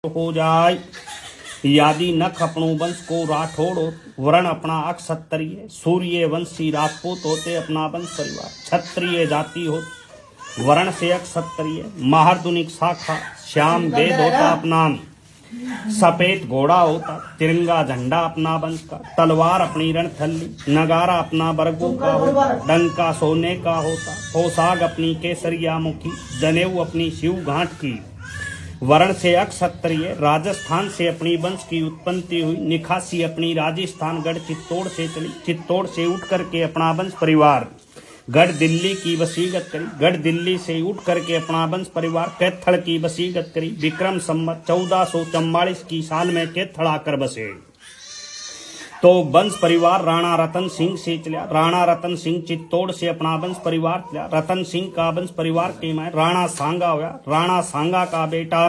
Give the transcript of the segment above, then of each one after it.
हो जाय यदि नख अपनो वंश को राठौड़ हो, वर्ण अपना अक्षत्रिय, सूर्य वंशी राजपूत होते अपना वंश परिवार, क्षत्रिय जाति हो वर्ण से अक्षत्रिय, महारदुनिक शाखा, श्याम वेद होता अपना, सफेद घोड़ा होता, तिरंगा झंडा अपना वंश का, तलवार अपनी रणथली, नगारा अपना बरगों का होता, डंका सोने का होता, पोशाक अपनी केसरिया मुखी, जनेऊ अपनी शिव घाट की, वर्ण से अक्षत्रिय, राजस्थान से अपनी वंश की उत्पत्ति हुई, निखासी अपनी राजस्थान गढ़ चित्तौड़ से चली, चित्तौड़ से उठ करके अपना वंश परिवार गढ़ दिल्ली की वसीयत करी, गढ़ दिल्ली से उठ करके अपना वंश परिवार कैथल की वसीयत करी, विक्रम संवत 1444 की साल में कैथल आकर बसे। तो वंश परिवार राणा रतन सिंह से चला, राणा रतन सिंह चित्तौड़ से अपना वंश परिवार चला, रतन सिंह का वंश परिवार के में राणा सांगा हुआ, राणा सांगा का बेटा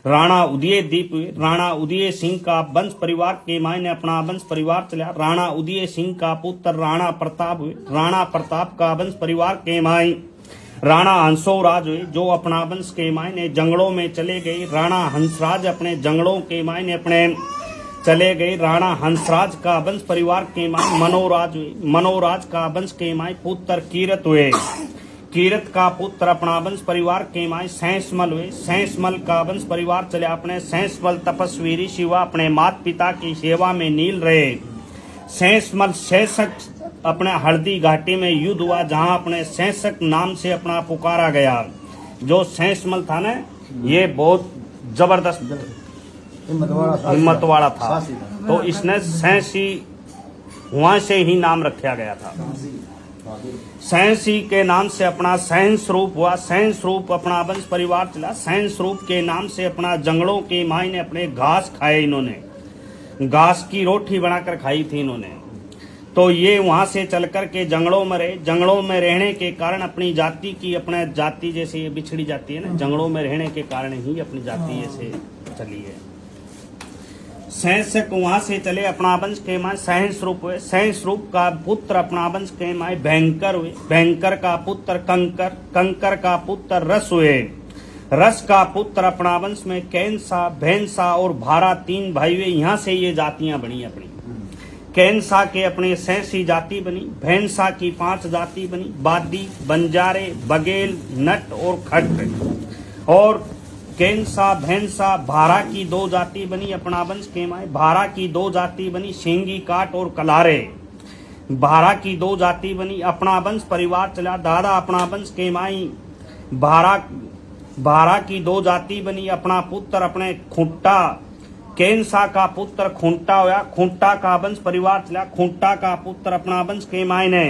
राणा उदय दीप हुए, राणा उदय सिंह का वंश परिवार के मायने अपना वंश परिवार चला, राणा उदय सिंह का पुत्र राणा प्रताप हुए, राणा प्रताप का वंश परिवार के माय राणा हंसोराज हुए, जो अपना वंश के मायने जंगलों में चले गए, राणा हंसराज अपने जंगलों के मायने अपने चले गए, राणा हंसराज का वंश परिवार के माय मनोराज हुए, मनोराज का वंश के माय पुत्र कीरत हुए, कीरत का पुत्र अपना वंश परिवार के माय सैंसमल हुए, सैंसमल का वंश परिवार चले अपने सैंसमल तपस्वी ऋषि हुआ, अपने माता पिता की सेवा में नील रहे, सैंसमल शैसक अपने हल्दी घाटी में युद्ध हुआ, जहां अपने शैसक नाम से अपना पुकारा गया। जो सैंसमल था ना, ये बहुत जबरदस्त हिम्मत वाला था, तो इसने सैंसी वहां से ही नाम रखा गया था। सैंसी के नाम से अपना सैंस रूप हुआ, सैंस रूप अपना वंश परिवार चला, सैंस रूप के नाम से अपना जंगलों के मायने अपने घास खाए, इन्होंने घास की रोटी बनाकर खाई थी इन्होंने। तो ये वहां से चल कर के जंगलों में रहे, जंगलों में रहने के कारण अपनी जाति की, अपने जाति जैसे ये बिछड़ी जाती है ना, जंगलों में रहने के कारण ही अपनी जाति ऐसे चली है। सैंसक वहां से चले अपना वंश के माय सैंस रूप हुए, सैंस रूप का पुत्र अपना वंश के माय भयंकर हुए, भयंकर का पुत्र कंकर, कंकर का पुत्र रस हुए, रस का पुत्र अपना वंश में कैंसा, भैंसा और भारा 3 भाई हुए। यहाँ से ये जातियां बनी अपनी, कैंसा के अपने सैंसी जाति बनी, भैंसा की 5 जाति बनी, बादी, बंजारे, बगेल, नट और खट, और कैंसा, भैंसा, भारा की 2 जाति बनी अपना वंश के माय, भारा की 2 जाति बनी शेंगी काट और कलारे, भारा की 2 जाति बनी, अपना वंश परिवार चला, दादा अपना वंश के माई भारा की 2 जाति बनी, अपना पुत्र अपने खुंटा, कैंसा का पुत्र खुंटा हुआ, खुंटा का वंश परिवार चला, खुंटा का पुत्र अपना वंश के मायने,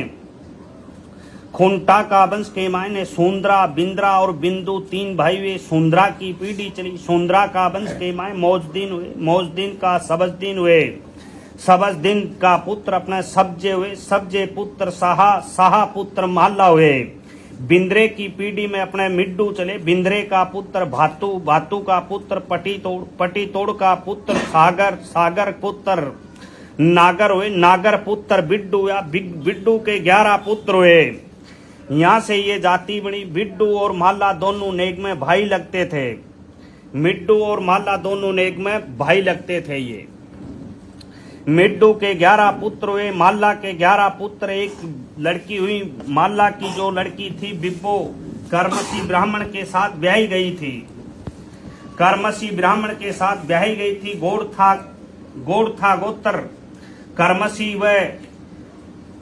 खुंटा का वंश के मायने सुंदरा, बिंद्रा और बिंदु 3 भाई हुए, सुंदरा की पीढ़ी चली, सुंदरा का वंश के माय मौजदीन हुए, मौजदीन का सबजदीन हुए, सबजदीन का पुत्र अपने सब्जे हुए, सब्जे पुत्र साहा, साहा पुत्र महल्ला हुए, बिंद्रे की पीढ़ी में अपने मिड्डू चले, बिंद्रे का पुत्र भातु, भातु का पुत्र पटीतोड़, पटीतोड़ का पुत्र सागर, सागर पुत्र नागर हुए, नागर पुत्र बिड्डू हुआ, बिड्डू के 11 पुत्र हुए। यहाँ से ये जाति बनी। बिड्डू और माला दोनों नेग में भाई लगते थे, मिड्डू और माला दोनों नेग में भाई लगते थे। ये मिड्डू के 11 पुत्र हुए, माला के 11 पुत्र, एक लड़की हुई, माला की जो लड़की थी बिब्बो, कर्मसी ब्राह्मण के साथ ब्याही गई थी, कर्मसी ब्राह्मण के साथ ब्याही गई थी, गोड़ था गोत्र,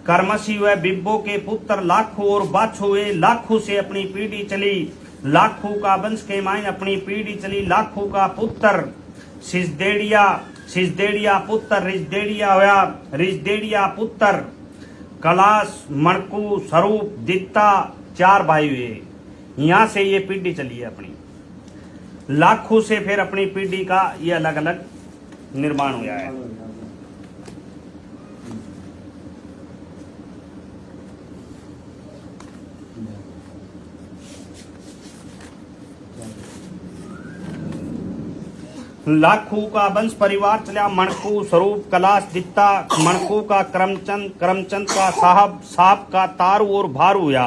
कर्मसी व बिब्बो के पुत्र लाखू और बाछू हुए, लाखू से अपनी पीढ़ी चली, लाखू का वंश के मायने अपनी पीढ़ी चली, लाखू का पुत्र सिजदेड़िया, सिजदेड़िया पुत्र रिजदेड़िया हुआ, रिजदेड़िया पुत्र कलाश, मणकू, स्वरूप, दित्ता 4 भाई हुए। यहाँ से ये पीढ़ी चली है अपनी। लाखू से फिर अपनी पीढ़ी का ये अलग अलग निर्माण हुआ है। लाखू का वंश परिवार चला, मणकू, स्वरूप, कलाश, दित्ता, मणकू का करमचंद, करमचंद का साहब, साहब का तारू और भारू हुआ,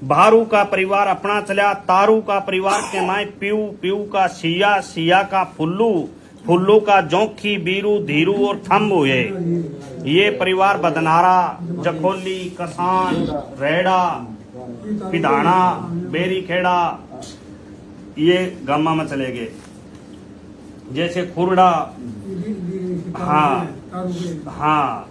भारू का परिवार अपना चला, तारू का परिवार के माए पीऊ, पीऊ का सिया, सिया का फुल्लू, फुल्लू का जोंखी, बीरू, धीरू और थम्बू। ये परिवार बदनारा, जखोली, कसान, रेड़ा, पिदाना, बेरी खेड़ा, ये गामा में चले गए। जैसे खुरड़ा, हाँ हाँ,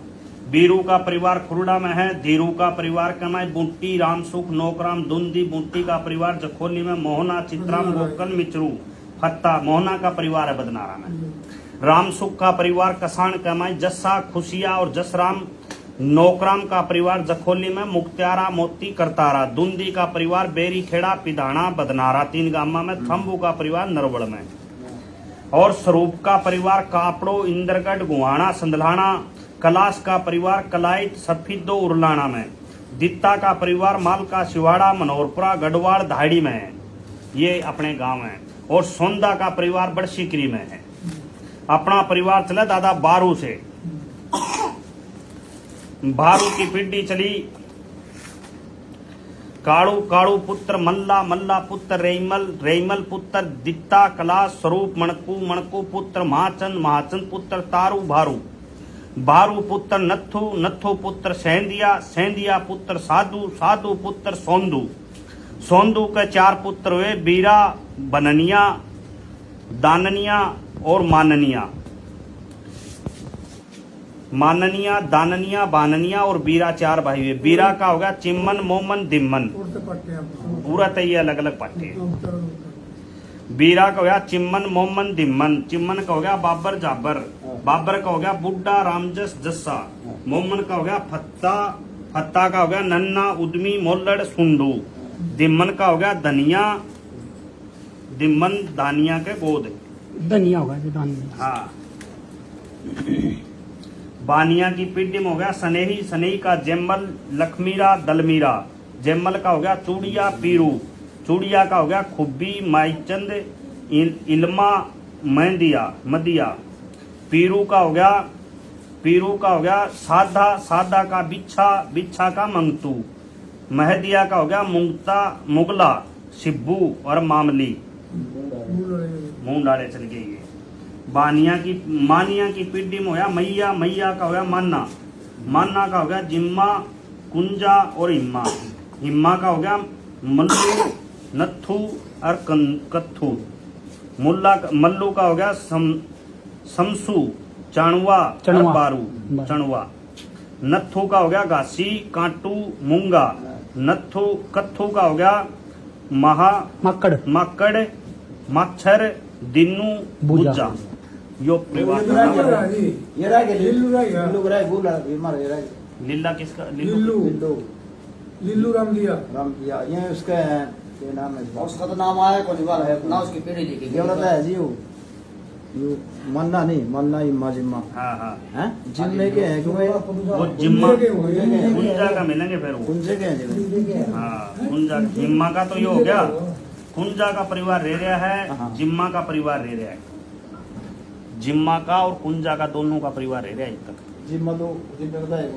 बीरू का परिवार खुरड़ा में है। धीरू का परिवार का में बुट्टी, रामसुख, नोकराम, दुंदी। बुट्टी का परिवार जखोली में मोहना, चित्राम, गोकल, मिचरू, फत्ता। मोहना का परिवार है बदनारा में। रामसुख का परिवार कसान का में जस्सा, खुशिया और जसराम। नोकराम का परिवार जखोली में मुख्त्यारा, मोती, करतारा। दुंदी का परिवार बेरी खेड़ा, पिधाना, बदनारा, 3 गामा में। थम्बू का परिवार नरवड़ में। और स्वरूप का परिवार कापड़ो, इंद्रगढ़, गुहाना, संदलाना। कलाश का परिवार कलाइट, सफीदो, उरलाना में। दित्ता का परिवार मालका, शिवाड़ा, मनोहरपुरा, गढ़वाड़, धाड़ी में है। ये अपने गांव है। और सोंदा का परिवार बड़शिकरी में है। अपना परिवार चला दादा बारू से। बारू की पीढ़ी चली काड़ू, काड़ू पुत्र मल्ला, मल्ला पुत्र रेमल, रेमल पुत्र दित्ता, कलाश, स्वरूप, मणकू, मणकू पुत्र महाचंद, महाचंद पुत्र तारू, भारू, भारू पुत्र नथु, नथु पुत्र सेंधिया, सेंधिया पुत्र साधु, साधु पुत्र सोंदू, सोंदू के 4 पुत्र हुए, बीरा, बननिया, दाननिया और माननिया। माननिया, दाननिया, बाननिया और बीरा 4 भाई हुए। बीरा का होगा चिम्मन, मोमन, दिम्मन। पूरा तय अलग अलग पट्टे। बीरा का हो गया चिम्मन, मोमन, दिम्मन। चिम्मन का हो गया बाबर, जाबर। बाबर का हो गया बुड्ढा, रामजस, जस्सा। मोमन का हो गया फत्ता, फत्ता का हो गया नन्ना, उद्मी, मोल्लड़, सुंडू। दिम्मन का हो गया धनिया, दिम्मन दानिया के गोद। धनिया होगा जो दानिया। हाँ। बानिया की पीढ़ी में हो गया सनेही, सनेही का जेम्मल, लखमीरा, दलमीरा। जेम्मल का हो गया चूड़िया, पीरू। चूड़िया का हो गया खुब्बी, माईचंद, इल्मा, मेहंदिया, मदिया। पीरू का हो गया, पीरू का हो गया साधा, साधा का बिच्छा, बिच्छा का मंगतू। महदिया का हो गया मुंगता, मुगला, शिब्बू और मामली। मुंह डाले चल गई है। बानिया की, मानिया की पीढ़ी में हो गया मैया, मैया का हो गया मान्ना, मान्ना का हो गया जिम्मा, कुंजा और हिम्मा। हिम्मा का हो गया मल्लू, नथु और कत्थू। मुल्ला, मल्लू का हो गया समसू, चाणुआ और बारू, चणुआ। नथु का हो गया घासी, कांटू, मूंगा। नथु, कत्थू का हो गया महा, मक्कड़, मक्कड़, मच्छर, दिन्नू, बुज्जा। यो परिवार लीला किसका? लिल्लू राम दिया, ये उसका है, क्या नाम है उसका तो नाम आया कौन बार है ना, उसकी पीढ़ी लिखी ये वाला है जी। ये मन्ना नहीं, मन्ना इम्मा, जिम्मा। हाँ हाँ, हैं जिम्मे के हैं क्यों? वो जिम्मा कुंजा का मिलेंगे फिर वो। कुंजे के हैं जी। हाँ, कुंजा। जिम्मा का तो ये हो गया, कुंजा का परिवार रह रहा है, जिम्मा का परिवार रह रहा है। जिम्मा का और कुंजा का दोनों का परिवार रह रहा है अभी तक। जिम्मा तो जिम्मे का है